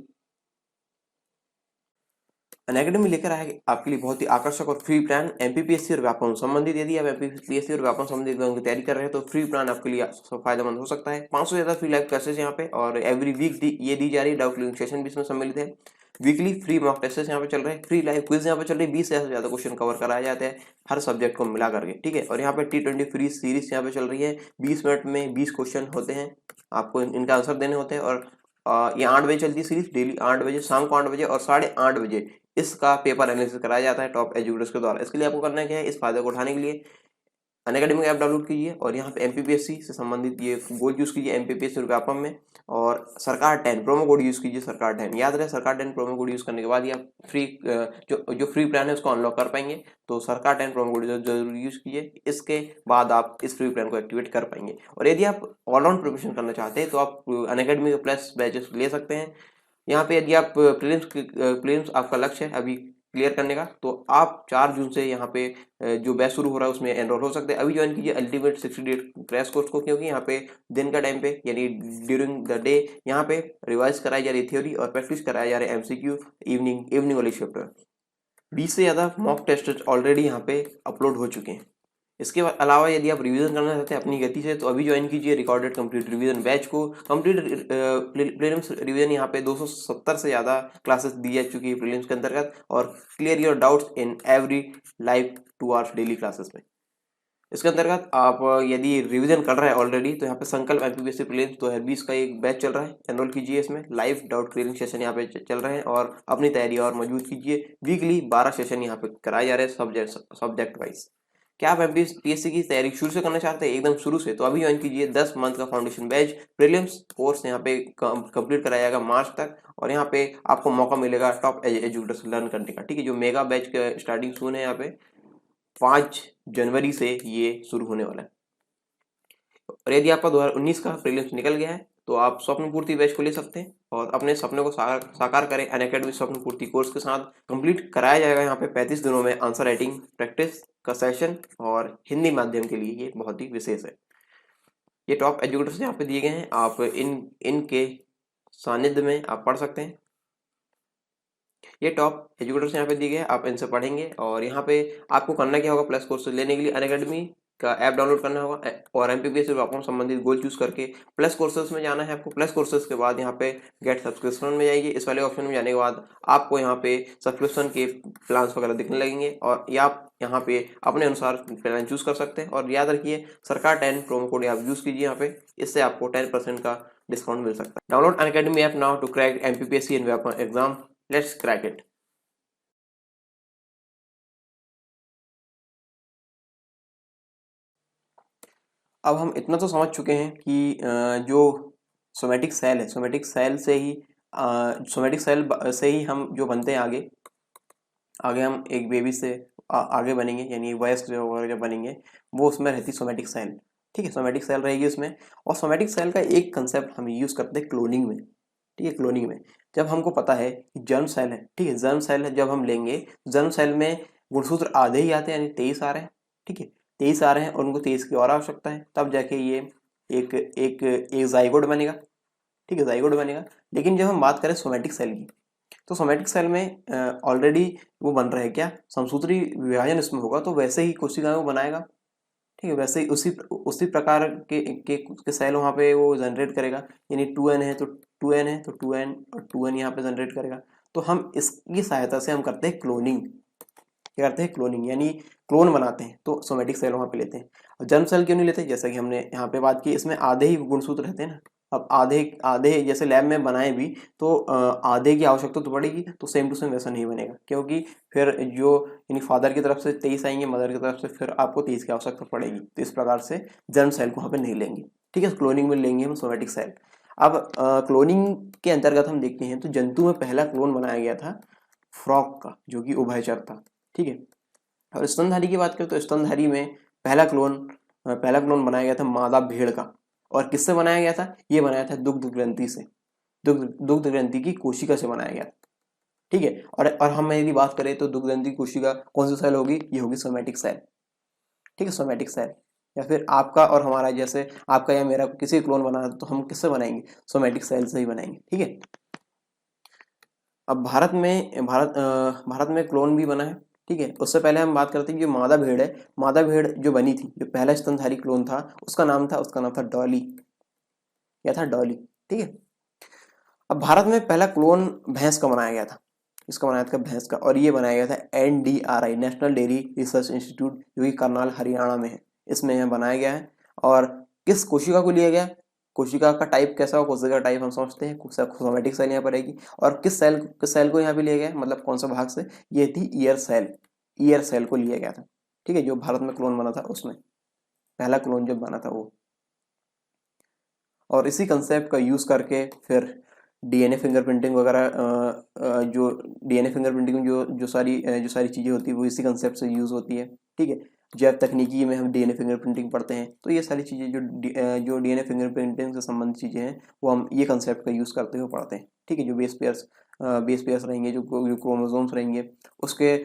अनअकैडमी लेकर आया आपके लिए बहुत ही आकर्षक और फ्री प्लान एमपीपीएससी और व्यापम संबंधित। यदि आप एमपीपीएससी और व्यापम संबंधित एग्जाम की तैयारी कर रहे हैं तो फ्री प्लान आपके लिए फायदेमंद हो सकता है। 500 से ज्यादा फ्री लाइव क्लासेस यहाँ पे और एवरी वीक ये दी जा रही है, डाउट क्लियरिंग सेशन भी इसमें सम्मिलित है। वीकली फ्री मॉक टेस्ट यहाँ पे चल रहे हैं, फ्री लाइव क्विज यहाँ पे चल रही है, 20 से ज्यादा क्वेश्चन कवर कराया जाता है हर सब्जेक्ट को मिला करके, ठीक है। और यहाँ पे T20 फ्री सीरीज यहाँ पे चल रही है, 20 मिनट में 20 क्वेश्चन होते हैं, आपको इनका आंसर देने होते हैं। और ये 8 बजे चलती है सीरीज, डेली 8 बजे, शाम को 8 बजे और 8:30 बजे इसका पेपर एनालिसिस कराया जाता है टॉप एजुकेटर्स के द्वारा। इसके लिए आपको करना क्या है, इस फायदे को उठाने के लिए अनअकैडमी ऐप डाउनलोड कीजिए और यहाँ पे एमपीपीएससी से संबंधित ये गोल यूज कीजिए एमपीपीएससी और व्यापम में, और सरकार 10 प्रोमो कोड यूज कीजिए, सरकार 10 याद रहे, सरकार 10 प्रोमो कोड यूज करने के बाद ही आप फ्री जो फ्री प्लान है उसको अनलॉक कर पाएंगे। तो सरकार 10 प्रोमो कोड जरूर यूज कीजिए, इसके बाद आप इस फ्री प्लान को एक्टिवेट कर पाएंगे। और यदि आप ऑलराउंड प्रिपरेशन करना चाहते हैं तो आप अनअकैडमी के प्लस बैचेस ले सकते हैं। यहाँ पे यदि आप प्रीलिम्स आपका लक्ष्य है अभी क्लियर करने का, तो आप 4 जून से यहाँ पे जो बैच शुरू हो रहा है उसमें एनरोल हो सकते हैं। अभी ज्वाइन कीजिए अल्टीमेट 60 डे क्रैश कोर्स को, क्योंकि यहाँ पे दिन का टाइम पे यानी ड्यूरिंग द डे यहाँ पे रिवाइज कराई जा रही थ्योरी और प्रैक्टिस कराया जा रहा है एमसीक्यू इवनिंग वाली शिफ्ट में। 20 से ज़्यादा मॉक टेस्ट ऑलरेडी यहाँ पे अपलोड हो चुके हैं। इसके अलावा यदि आप रिवीजन करना चाहते हैं अपनी गति से तो अभी ज्वाइन कीजिए रिकॉर्डेड कंप्लीट रिवीजन बैच को। कंप्लीट प्रीलिम्स रिवीजन यहाँ पे 270 से ज़्यादा क्लासेस दी जा चुकी है प्रीलिम्स के अंतर्गत, और clear your doubts in every live 2 hours daily classes में। इसके अंतर्गत आप यदि रिवीजन कर रहे हैं ऑलरेडी तो यहाँ पे संकल्प एमपीपीएससी प्रीलिम्स 2020 का एक बैच चल रहा है, एनरोल कीजिए इसमें। लाइव डाउट क्लियरिंग सेशन यहाँ पे चल रहे हैं और अपनी तैयारी और मजबूत कीजिए। वीकली 12 सेशन यहाँ पे कराए जा रहे हैं सब्जेक्ट वाइज। क्या आप एमपीएससी की तैयारी शुरू से करना चाहते हैं एकदम शुरू से, तो अभी ज्वाइन कीजिए 10 मंथ का फाउंडेशन बैच प्रीलिम्स कोर्स यहाँ पे कंप्लीट कराया जाएगा मार्च तक, और यहाँ पे आपको मौका मिलेगा टॉप एजुकेटर से लर्न करने का, ठीक है। जो मेगा बैच का स्टार्टिंग सून है यहाँ पे 5 जनवरी से ये शुरू होने वाला है। और यदि आपका 2019 का प्रीलिम्स निकल गया है तो आप स्वप्न पूर्ति बैच को ले सकते हैं और अपने सपने को साकार करें। अनअकैडमी स्वप्न पूर्ति कोर्स के साथ कंप्लीट कराया जाएगा यहाँ पे 35 दिनों में आंसर राइटिंग प्रैक्टिस का सेशन, और हिंदी माध्यम के लिए ये बहुत ही विशेष है। ये टॉप एजुकेटर्स यहाँ पे दिए गए हैं, आप इनके सानिध्य में आप पढ़ सकते हैं। ये टॉप एजुकेटर्स यहाँ पे दिए गए हैं, आप इनसे पढ़ेंगे। और यहाँ पे आपको करना क्या होगा, प्लस कोर्स लेने के लिए अनअकैडमी का ऐप डाउनलोड करना होगा और एमपीपीएससी व्यापम संबंधित गोल चूज करके प्लस कोर्सेज में जाना है आपको। प्लस कोर्सेज के बाद यहाँ पे गेट सब्सक्रिप्शन में जाइए। इस वाले ऑप्शन में जाने के बाद आपको यहाँ पे सब्सक्रिप्शन के प्लान्स वगैरह दिखने लगेंगे और ये आप यहाँ पे अपने अनुसार प्लान चूज कर सकते हैं। और याद रखिए सरकार 10 प्रोमो कोड आप यूज कीजिए यहाँ पे, इससे आपको 10% का डिस्काउंट मिल सकता है। Download Unacademy app now to crack MPPSC and Vyapam exam. Let's crack it. अब हम इतना तो समझ चुके हैं कि जो सोमैटिक सेल है, सोमैटिक सेल से ही हम जो बनते हैं आगे हम एक बेबी से आगे बनेंगे, यानी वयस्क जो वगैरह जब बनेंगे वो उसमें रहती सोमैटिक सेल, ठीक है। सोमैटिक सेल रहेगी उसमें, और सोमैटिक सेल का एक कंसेप्ट हम यूज़ करते हैं क्लोनिंग में, ठीक है। क्लोनिंग में जब हमको पता है कि जर्म सेल है, ठीक है, जर्म सेल है जब हम लेंगे, जर्म सेल में गुणसूत्र आधे ही आते हैं यानी 23 आ रहे हैं, ठीक है। 23 आ रहे हैं और उनको 23 की और आवश्यकता है, तब जाके ये एक एक एक जाइगोट बनेगा, ठीक है, जाइगोट बनेगा। लेकिन जब हम बात करें सोमेटिक सेल की, तो सोमेटिक सेल में ऑलरेडी वो बन रहा है क्या, समसूत्री विभाजन इसमें होगा, तो वैसे ही कोशिकाएं वो बनाएगा, ठीक है, वैसे ही उसी उसी प्रकार के सेल वहाँ पे वो जनरेट करेगा। यानी 2n है तो 2n है तो 2n और 2n यहाँ पे जनरेट करेगा। तो हम इसकी सहायता से हम करते हैं क्लोनिंग, क्या करते हैं, क्लोनिंग, यानी क्लोन बनाते हैं। तो सोमेटिक सेल वहाँ पे लेते हैं। और जर्म सेल क्यों नहीं लेते, जैसा कि हमने यहाँ पे बात की, इसमें आधे ही गुणसूत्र रहते हैं ना। अब आधे आधे जैसे लैब में बनाए भी तो आधे की आवश्यकता तो पड़ेगी, तो सेम टू सेम वैसा नहीं बनेगा, क्योंकि फिर जो यानी फादर की तरफ से 23 आएंगे, मदर की तरफ से फिर आपको 23 की आवश्यकता पड़ेगी। तो इस प्रकार से जर्म सेल को वहाँ पे नहीं लेंगे, ठीक है, क्लोनिंग में लेंगे हम सोमेटिक सेल। अब क्लोनिंग के अंतर्गत हम देखते हैं तो जंतु में पहला क्लोन बनाया गया था फ्रॉग का, जो कि उभयचर था, ठीक है। और स्तनधारी की बात करें तो स्तनधारी में पहला क्लोन बनाया गया था मादा भेड़ का। और किससे बनाया गया था, ये बनाया था दुग्ध ग्रंथि से, दुग्ध ग्रंथि की कोशिका से बनाया गया, ठीक है। और हम यदि बात करें तो दुग्ध ग्रंथि कोशिका कौन सी सेल होगी, ये होगी सोमेटिक सेल, ठीक है, सोमेटिक सेल। या फिर आपका और हमारा, जैसे आपका या मेरा किसी क्लोन बनाना तो हम किससे बनाएंगे, सोमेटिक सेल से ही बनाएंगे, ठीक है। अब भारत में क्लोन भी बना है, ठीक है। उससे पहले हम बात करते हैं कि जो मादा भेड़ है, मादा भेड़ जो बनी थी, जो पहला स्तनधारी क्लोन था, उसका नाम था डॉली, क्या था, डॉली, ठीक है। अब भारत में पहला क्लोन भैंस का बनाया गया था, इसका बनाया था भैंस का, और ये बनाया गया था NDRI, national dairy research institute, जो कि करनाल हरियाणा में है, इसमें यह बनाया गया है। और किस कोशिका को लिया गया, कोशिका का टाइप कैसा हो, कोशिका का टाइप हम समझते हैं, सोमेटिक सेल यहाँ पर रहेगी। और किस सेल को यहाँ पे लिया गया, मतलब कौन सा भाग से, ये थी ईयर सेल को लिया गया था, ठीक है, जो भारत में क्लोन बना था उसमें पहला क्लोन जब बना था वो। और इसी कंसेप्ट का यूज़ करके फिर डीएनए फिंगरप्रिंटिंग वगैरह, जो डीएनए फिंगरप्रिंटिंग में जो सारी चीज़ें होती है वो इसी कंसेप्ट से यूज़ होती है, ठीक है। जैव तकनीकी में हम डीएनए फिंगरप्रिंटिंग पढ़ते हैं, तो ये सारी चीज़ें जो डीएनए फिंगरप्रिंटिंग से संबंधित चीज़ें हैं वो हम ये कंसेप्ट का यूज़ करते हुए पढ़ते हैं, ठीक है। जो बेस पेयर्स रहेंगे, जो क्रोमोसोम्स रहेंगे, उसके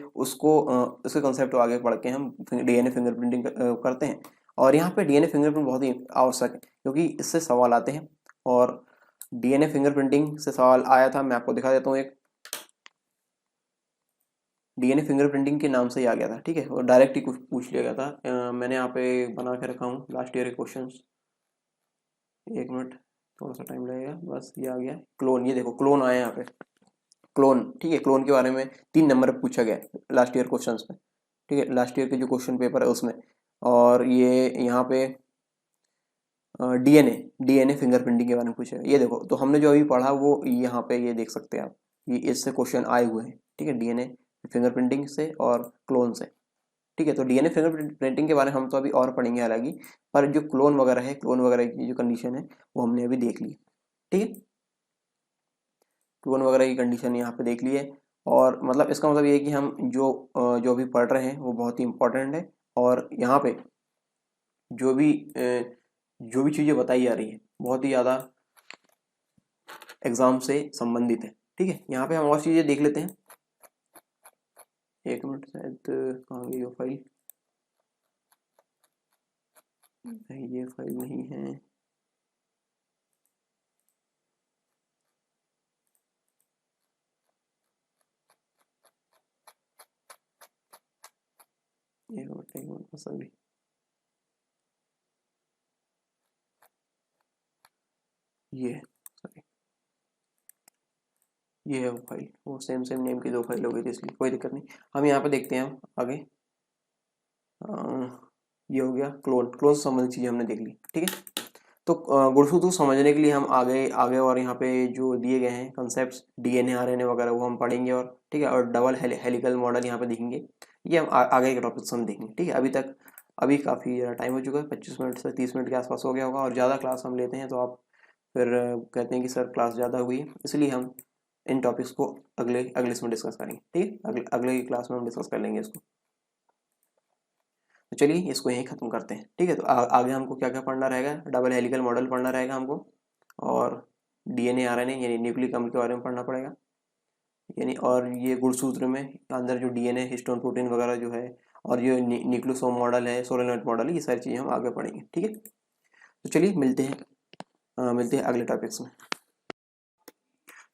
कंसेप्ट को आगे पढ़ के हम डीएनए फिंगरप्रिंटिंग करते हैं। और यहाँ पे डीएनए फिंगरप्रिंट बहुत ही आवश्यक है, क्योंकि इससे सवाल आते हैं। और डीएनए फिंगरप्रिंटिंग से सवाल आया था, मैं आपको दिखा देता हूँ, एक डीएनए फिंगरप्रिंटिंग के नाम से ही आ गया था, ठीक है, और डायरेक्ट ही कुछ पूछ लिया गया था। मैंने यहाँ पे बना के रखा हूँ लास्ट ईयर के क्वेश्चन, एक मिनट, थोड़ा सा टाइम लगेगा, बस ये आ गया क्लोन, ये देखो क्लोन आया यहाँ पे, क्लोन, ठीक है। क्लोन के बारे में 3 नंबर पूछा गया लास्ट ईयर क्वेश्चन में, ठीक है, लास्ट ईयर के जो क्वेश्चन पेपर है उसमें। और ये यहाँ पे डीएनए फिंगरप्रिंटिंग के बारे में पूछा है, ये देखो, तो हमने जो अभी पढ़ा वो यहाँ पे ये देख सकते हैं आप, ये इससे क्वेश्चन आए हुए हैं, ठीक है, डीएनए फिंगरप्रिंटिंग से और क्लोन से, ठीक है। तो डीएनए फिंगरप्रिंटिंग के बारे में हम तो अभी और पढ़ेंगे हालांकि, पर जो क्लोन वगैरह की जो कंडीशन है वो हमने अभी देख ली, ठीक है। क्लोन वगैरह की कंडीशन यहाँ पे देख ली है। और मतलब इसका मतलब ये है कि हम जो भी पढ़ रहे हैं वो बहुत ही इंपॉर्टेंट है। और यहाँ पे जो भी जो भी चीज़ें बताई जा रही है बहुत ही ज़्यादा एग्जाम से संबंधित है, ठीक है। यहाँ पे हम और चीज़ें देख लेते हैं, एक मिनट, शायद कहाँ गई वो फाइल, नहीं ये फाइल नहीं है, एक मिनट बस अभी, ये सॉरी, ये है वो फाइल, वो सेम नेम की 2 फाइल हो गई थी, इसलिए कोई दिक्कत नहीं। हम यहाँ पे देखते हैं, हम आगे ये हो गया क्लोन से संबंधित चीज़ें हमने देख ली, ठीक है। तो गुणसूत्र समझने के लिए हम आगे आगे और यहाँ पे जो दिए गए हैं कंसेप्ट डीएनए आरएनए वगैरह वो हम पढ़ेंगे, और ठीक है, और डबल हेलिकल मॉडल यहाँ पे देखेंगे, ये हम आगे के टॉपिक्स हम देखेंगे, ठीक है। अभी काफ़ी टाइम हो चुका है, 25 मिनट से 30 मिनट के आसपास हो गया होगा, और ज़्यादा क्लास हम लेते हैं तो आप फिर कहते हैं कि सर क्लास ज़्यादा हुई है, इसलिए हम इन टॉपिक्स को अगले अगले इसमें डिस्कस करेंगे, ठीक है, अगले क्लास में हम डिस्कस कर लेंगे इसको। तो चलिए इसको यहीं ख़त्म करते हैं, ठीक है। तो आगे हमको क्या क्या पढ़ना रहेगा, डबल हेलिकल मॉडल पढ़ना रहेगा हमको, और डीएनए आरएनए यानी न्यूक्लिक अम्ल के बारे में पढ़ना पड़ेगा, यानी और ये गुणसूत्र में अंदर जो डीएनए हिस्टोन प्रोटीन वगैरह जो है, और जो न्यूक्लियोसोम मॉडल है, सोलेनोइड मॉडल है, ये सारी चीज़ें हम आगे पढ़ेंगे। ठीक है, तो चलिए मिलते हैं अगले टॉपिक्स में।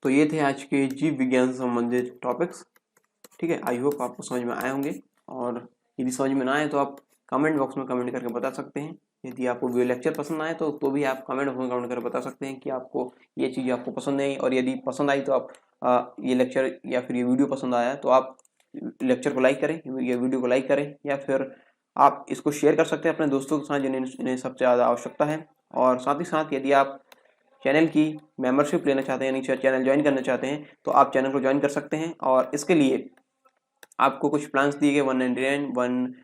तो ये थे आज के जीव विज्ञान से संबंधित टॉपिक्स। ठीक है, आई होप आपको समझ में आए होंगे, और यदि समझ में ना आए तो आप कमेंट बॉक्स में कमेंट करके बता सकते हैं। यदि आपको वीडियो लेक्चर पसंद आए तो भी आप कमेंट बॉक्स में कमेंट करके बता सकते हैं कि आपको ये चीज़ आपको पसंद नहीं, और यदि पसंद आई तो आप ये लेक्चर या फिर ये वीडियो पसंद आया तो आप लेक्चर को लाइक करें, ये वीडियो को लाइक करें, या फिर आप इसको शेयर कर सकते हैं अपने दोस्तों के साथ जिन्हें सबसे ज़्यादा आवश्यकता है। और साथ ही साथ यदि आप चैनल की मेंबरशिप लेना चाहते हैं, यानी चैनल ज्वाइन करना चाहते हैं, तो आप चैनल को ज्वाइन कर सकते हैं। और इसके लिए आपको कुछ प्लान्स दिए गए 199,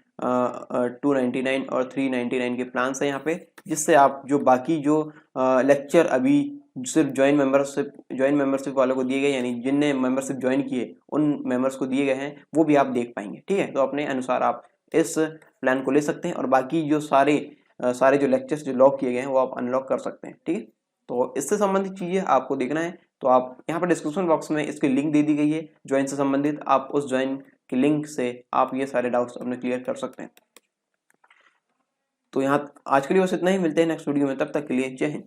299 और 399 के प्लान्स हैं यहाँ पे, जिससे आप जो बाकी जो लेक्चर अभी सिर्फ ज्वाइन मेंबरशिप वालों को दिए गए, यानी जिनने मेंबरशिप ज्वाइन किए उन मेंबर्स को दिए गए हैं, वो भी आप देख पाएंगे। ठीक है, तो अपने अनुसार आप इस प्लान को ले सकते हैं, और बाकी जो सारे जो लेक्चर्स जो लॉक किए गए हैं वो आप अनलॉक कर सकते हैं। ठीक है, तो इससे संबंधित चीज़ें आपको देखना है तो आप यहाँ पर डिस्क्रिप्शन बॉक्स में इसकी लिंक दे दी गई है ज्वाइन से संबंधित, आप उस ज्वाइन की लिंक से आप ये सारे डाउट्स अपने क्लियर कर सकते हैं। तो यहाँ आज के लिए बस इतना ही, मिलते हैं नेक्स्ट वीडियो में, तब तक के लिए जय Hind.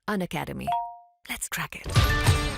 Unacademy. Let's crack it.